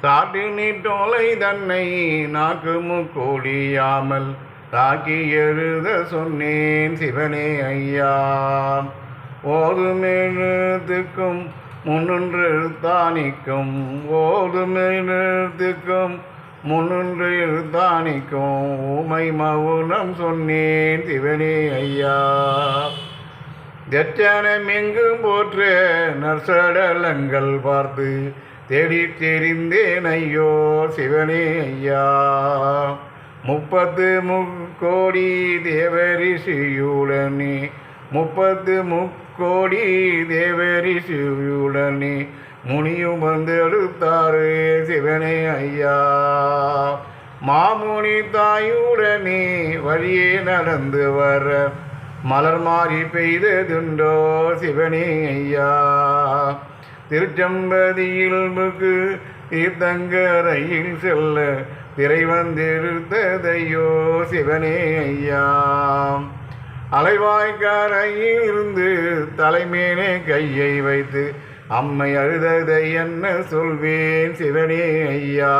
சாட்டி நீட்டோலை தன்னை நாக்கு முக்கோடியாமல் தாக்கி எழுத சொன்னேன் சிவனே ஐயா. ஓதும் எழுத்துக்கும் முன்னொன்று எழுத்தானிக்கும், ஓதும் எழுத்துக்கும் முன்னொன்று எழுத்தானிக்கும், ஊமை மௌனம் சொன்னேன் சிவனே ஐயா. தட்சணம் எங்கும் போற்ற நற்சடலங்கள் பார்த்து தேடி தெரிந்தேன் ஐயோ சிவனே ஐயா. 30 முக்கோடி தேவரிஷியுடனே, 30 முக்கோடி தேவரிஷியுடனே முனியும் வந்து எடுத்தாரு சிவனே ஐயா. மாமுனி தாயுடனே வழியே நடந்து வர மலர் மாறி பெய்ததுண்டோ சிவனே ஐயா. திருச்சம்பதியில் முக்கு தீர்த்தங்கரையில் செல்ல திரை வந்திருந்ததையோ சிவனே ஐயா. அலைவாய்க்காரையில் இருந்து தலைமேனே கையை வைத்து அம்மை அழுததை என்ன சொல்வேன் சிவனே ஐயா.